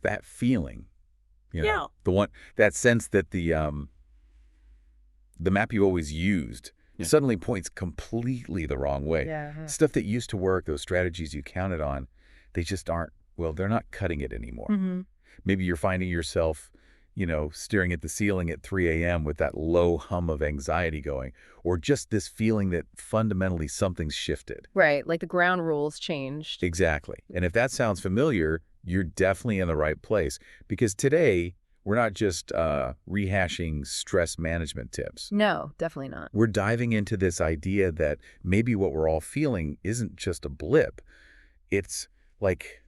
That feeling, Yeah. that sense that the map you always used suddenly points completely the wrong way. Yeah. Stuff that used to work, those strategies you counted on, they just aren't, well, they're not cutting it anymore. Mm-hmm. Maybe you're finding yourself, staring at the ceiling at 3 a.m. with that low hum of anxiety going, or just this feeling that fundamentally something's shifted. Right, like the ground rules changed. Exactly. And if that sounds familiar, you're definitely in the right place. Because today, we're not just rehashing stress management tips. No, definitely not. We're diving into this idea that maybe what we're all feeling isn't just a blip. It's like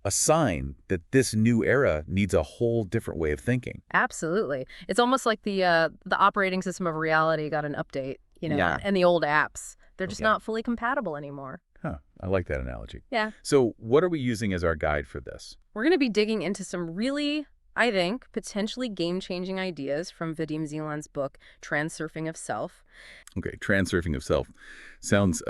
a sign that this new era needs a whole different way of thinking. Absolutely. It's almost like the operating system of reality got an update, Yeah. and the old apps. They're just Okay. not fully compatible anymore. Huh. I like that analogy. Yeah. So what are we using as our guide for this? We're going to be digging into some really, I think, potentially game-changing ideas from Vadim Zeland's book, Transurfing of Self. Okay, transurfing of self sounds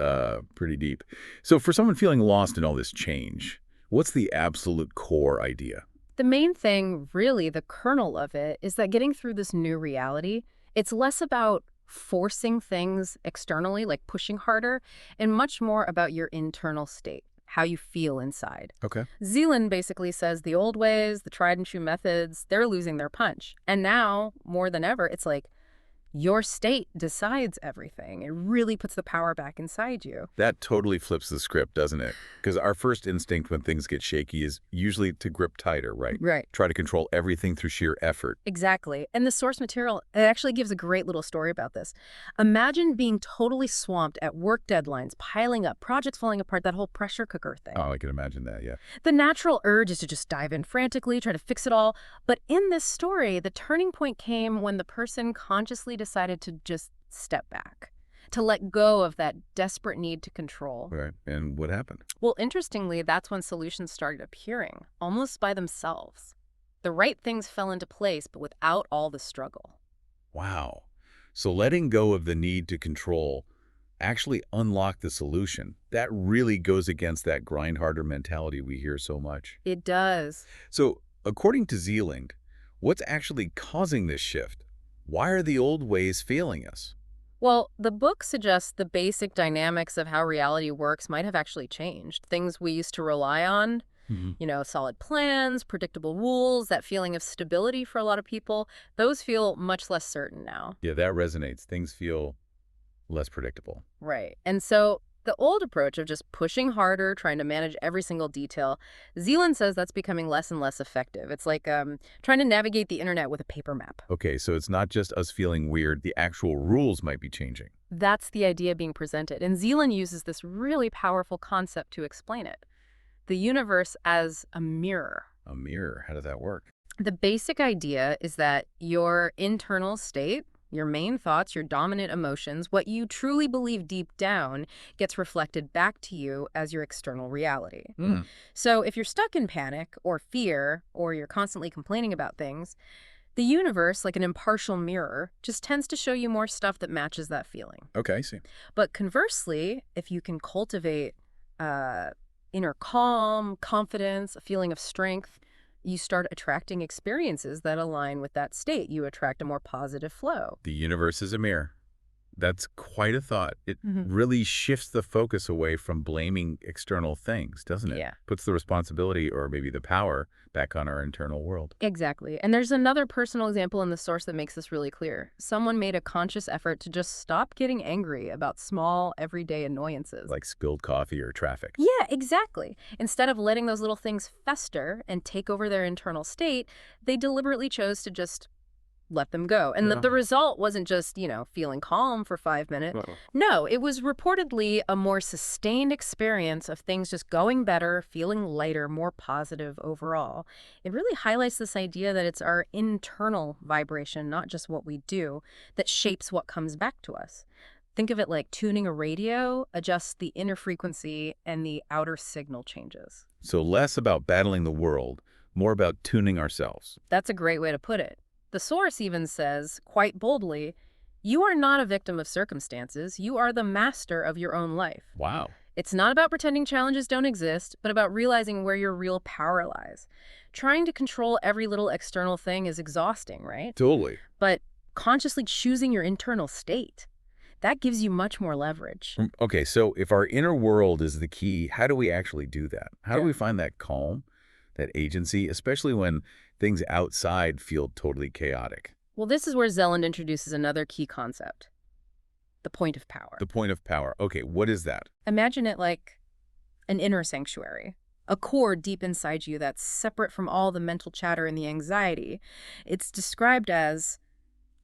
pretty deep. So for someone feeling lost in all this change, what's the absolute core idea? The main thing, really, the kernel of it, is that getting through this new reality, it's less about forcing things externally, like pushing harder, and much more about your internal state, how you feel inside. Okay. Zeland basically says the old ways, the tried and true methods, they're losing their punch. And now, more than ever, it's like your state decides everything. It really puts the power back inside you. That totally flips the script, doesn't it? Because our first instinct when things get shaky is usually to grip tighter, right? Right. Try to control everything through sheer effort. Exactly. And the source material, it actually gives a great little story about this. Imagine being totally swamped at work deadlines, piling up, projects falling apart, that whole pressure cooker thing. Oh, I can imagine that, yeah. The natural urge is to just dive in frantically, try to fix it all. But in this story, the turning point came when the person consciously decided to just step back, to let go of that desperate need to control. Right. And what happened? Well, interestingly, that's when solutions started appearing, almost by themselves. The right things fell into place, but without all the struggle. Wow. So letting go of the need to control actually unlocked the solution. That really goes against that grind harder mentality we hear so much. It does. So according to Zeland, what's actually causing this shift? Why are the old ways failing us? Well, the book suggests the basic dynamics of how reality works might have actually changed. Things we used to rely on, solid plans, predictable rules, that feeling of stability for a lot of people, those feel much less certain now. Yeah, that resonates. Things feel less predictable. Right. And so the old approach of just pushing harder, trying to manage every single detail, Zeland says that's becoming less and less effective. It's like trying to navigate the internet with a paper map. Okay, so it's not just us feeling weird. The actual rules might be changing. That's the idea being presented. And Zeland uses this really powerful concept to explain it. The universe as a mirror. A mirror, how does that work? The basic idea is that your internal state, your main thoughts, your dominant emotions, what you truly believe deep down gets reflected back to you as your external reality. So if you're stuck in panic or fear, or you're constantly complaining about things, the universe, like an impartial mirror, just tends to show you more stuff that matches that feeling. Okay, I see. But conversely, if you can cultivate inner calm, confidence, a feeling of strength, you start attracting experiences that align with that state. You attract a more positive flow. The universe is a mirror. That's quite a thought. It really shifts the focus away from blaming external things, doesn't it? Yeah. Puts the responsibility or maybe the power back on our internal world. Exactly. And there's another personal example in the source that makes this really clear. Someone made a conscious effort to just stop getting angry about small, everyday annoyances. Like spilled coffee or traffic. Yeah, exactly. Instead of letting those little things fester and take over their internal state, they deliberately chose to just let them go. And the result wasn't just, feeling calm for 5 minutes. No, it was reportedly a more sustained experience of things just going better, feeling lighter, more positive overall. It really highlights this idea that it's our internal vibration, not just what we do, that shapes what comes back to us. Think of it like tuning a radio, adjust the inner frequency, and the outer signal changes. So less about battling the world, more about tuning ourselves. That's a great way to put it. The source even says, quite boldly, you are not a victim of circumstances. You are the master of your own life. Wow. It's not about pretending challenges don't exist, but about realizing where your real power lies. Trying to control every little external thing is exhausting, right? Totally. But consciously choosing your internal state, that gives you much more leverage. Okay, so if our inner world is the key, how do we actually do that? How do Sure. we find that calm, that agency, especially when things outside feel totally chaotic? Well, this is where Zeland introduces another key concept, the point of power. The point of power. Okay, what is that? Imagine it like an inner sanctuary, a core deep inside you that's separate from all the mental chatter and the anxiety. It's described as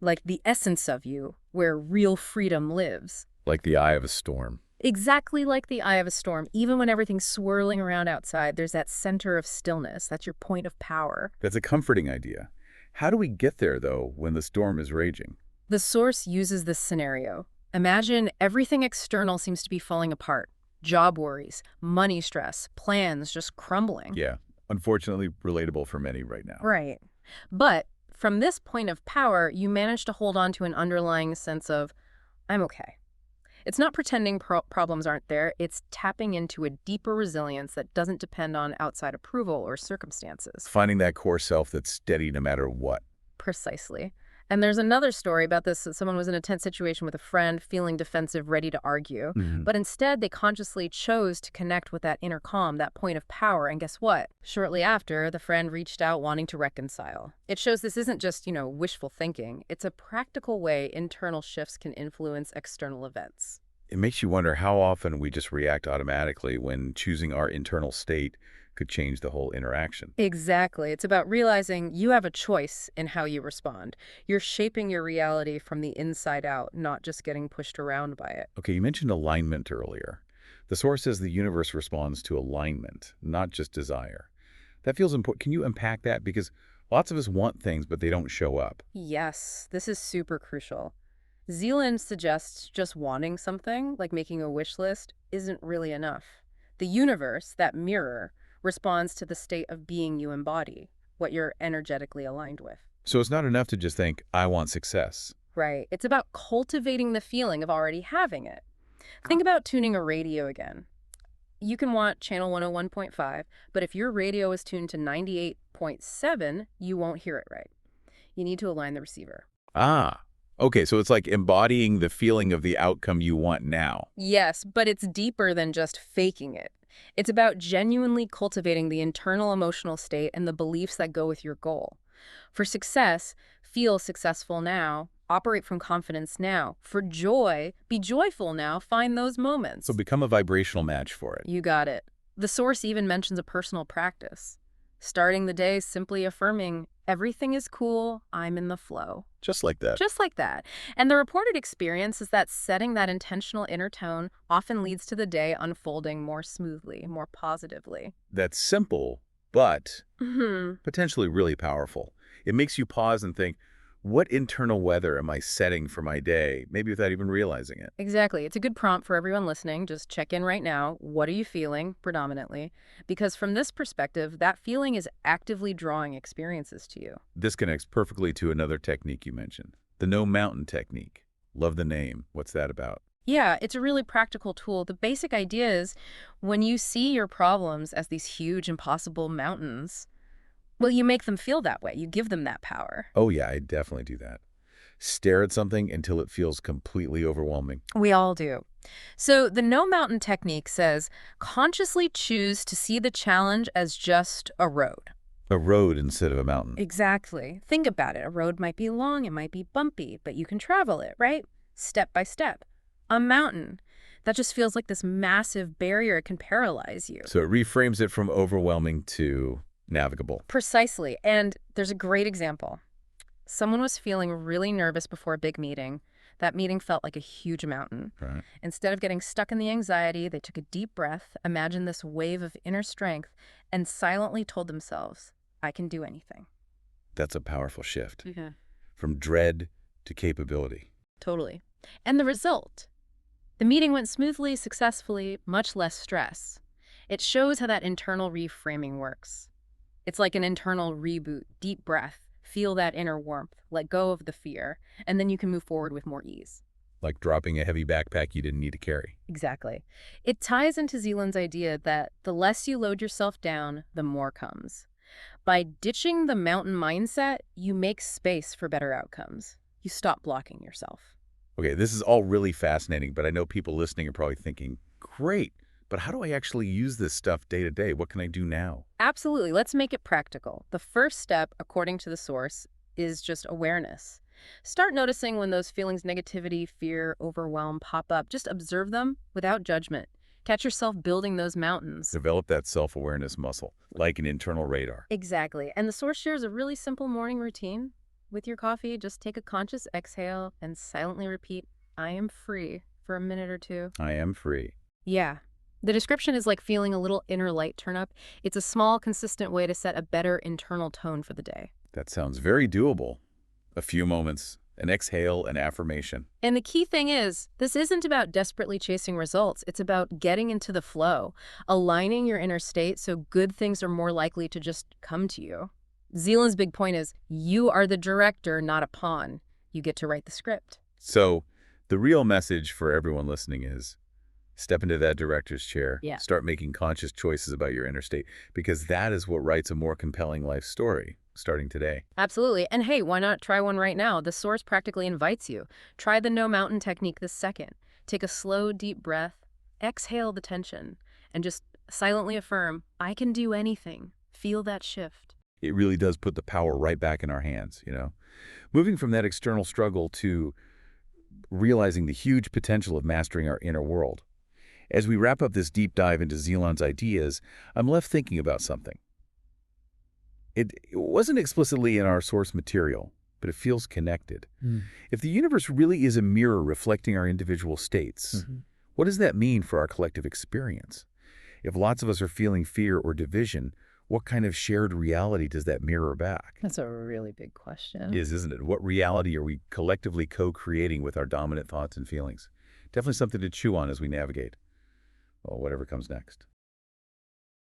like the essence of you, where real freedom lives. Like the eye of a storm. Exactly like the eye of a storm. Even when everything's swirling around outside, there's that center of stillness. That's your point of power. That's a comforting idea. How do we get there, though, when the storm is raging? The source uses this scenario. Imagine everything external seems to be falling apart. Job worries, money stress, plans just crumbling. Yeah, unfortunately relatable for many right now. Right. But from this point of power, you manage to hold on to an underlying sense of, I'm okay. It's not pretending problems aren't there. It's tapping into a deeper resilience that doesn't depend on outside approval or circumstances. Finding that core self that's steady no matter what. Precisely. And there's another story about this. Someone was in a tense situation with a friend, feeling defensive, ready to argue. But instead, they consciously chose to connect with that inner calm, that point of power. And guess what? Shortly after, the friend reached out wanting to reconcile. It shows this isn't just, wishful thinking. It's a practical way internal shifts can influence external events. It makes you wonder how often we just react automatically when choosing our internal state could change the whole interaction. Exactly. It's about realizing you have a choice in how you respond. You're shaping your reality from the inside out, not just getting pushed around by it. Okay, you mentioned alignment earlier. The source says the universe responds to alignment, not just desire. That feels important. Can you unpack that? Because lots of us want things, but they don't show up. Yes, this is super crucial. Zeland suggests just wanting something, like making a wish list, isn't really enough. The universe, that mirror, responds to the state of being you embody, what you're energetically aligned with. So it's not enough to just think, I want success. Right. It's about cultivating the feeling of already having it. Think about tuning a radio again. You can want channel 101.5, but if your radio is tuned to 98.7, you won't hear it right. You need to align the receiver. Ah, okay, so it's like embodying the feeling of the outcome you want now. Yes, but it's deeper than just faking it. It's about genuinely cultivating the internal emotional state and the beliefs that go with your goal. For success, feel successful now. Operate from confidence now. For joy, be joyful now. Find those moments. So become a vibrational match for it. You got it. The source even mentions a personal practice. Starting the day simply affirming, everything is cool, I'm in the flow. Just like that. Just like that. And the reported experience is that setting that intentional inner tone often leads to the day unfolding more smoothly, more positively. That's simple, but potentially really powerful. It makes you pause and think, what internal weather am I setting for my day? Maybe without even realizing it. Exactly. It's a good prompt for everyone listening. Just check in right now. What are you feeling, predominantly? Because from this perspective, that feeling is actively drawing experiences to you. This connects perfectly to another technique you mentioned, the no mountain technique. Love the name. What's that about? Yeah, it's a really practical tool. The basic idea is when you see your problems as these huge, impossible mountains, well, you make them feel that way. You give them that power. Oh yeah, I definitely do that. Stare at something until it feels completely overwhelming. We all do. So the no mountain technique says consciously choose to see the challenge as just a road. A road instead of a mountain. Exactly. Think about it. A road might be long, it might be bumpy, but you can travel it, right? Step by step. A mountain, that just feels like this massive barrier. It can paralyze you. So it reframes it from overwhelming to navigable. Precisely. And there's a great example. Someone was feeling really nervous before a big meeting. That meeting felt like a huge mountain. Right. Instead of getting stuck in the anxiety, they took a deep breath, imagined this wave of inner strength, and silently told themselves, I can do anything. That's a powerful shift. Yeah. From dread to capability. Totally. And the result? The meeting went smoothly, successfully, much less stress. It shows how that internal reframing works. It's like an internal reboot, deep breath, feel that inner warmth, let go of the fear, and then you can move forward with more ease. like dropping a heavy backpack you didn't need to carry. Exactly. It ties into Zeland's idea that the less you load yourself down, the more comes. By ditching the mountain mindset, you make space for better outcomes. You stop blocking yourself. Okay, this is all really fascinating, but I know people listening are probably thinking, great, but how do I actually use this stuff day to day? What can I do now? Absolutely. Let's make it practical. The first step, according to the source, is just awareness. Start noticing when those feelings, negativity, fear, overwhelm, pop up. Just observe them without judgment. Catch yourself building those mountains. Develop that self-awareness muscle, like an internal radar. Exactly. And the source shares a really simple morning routine. With your coffee, just take a conscious exhale and silently repeat, I am free, for a minute or two. I am free. Yeah. The description is like feeling a little inner light turn up. It's a small, consistent way to set a better internal tone for the day. That sounds very doable. A few moments, an exhale, an affirmation. And the key thing is, this isn't about desperately chasing results. It's about getting into the flow, aligning your inner state so good things are more likely to just come to you. Zeland's big point is, you are the director, not a pawn. You get to write the script. So the real message for everyone listening is, step into that director's chair. Yeah. Start making conscious choices about your inner state, because that is what writes a more compelling life story, starting today. Absolutely. And hey, why not try one right now? The source practically invites you. Try the no mountain technique this second. Take a slow, deep breath, exhale the tension, and just silently affirm, I can do anything. Feel that shift. It really does put the power right back in our hands, you know? Moving from that external struggle to realizing the huge potential of mastering our inner world. As we wrap up this deep dive into Zeland's ideas, I'm left thinking about something. It wasn't explicitly in our source material, but it feels connected. If the universe really is a mirror reflecting our individual states, what does that mean for our collective experience? If lots of us are feeling fear or division, what kind of shared reality does that mirror back? That's a really big question. Isn't it? What reality are we collectively co-creating with our dominant thoughts and feelings? Definitely something to chew on as we navigate, well, whatever comes next.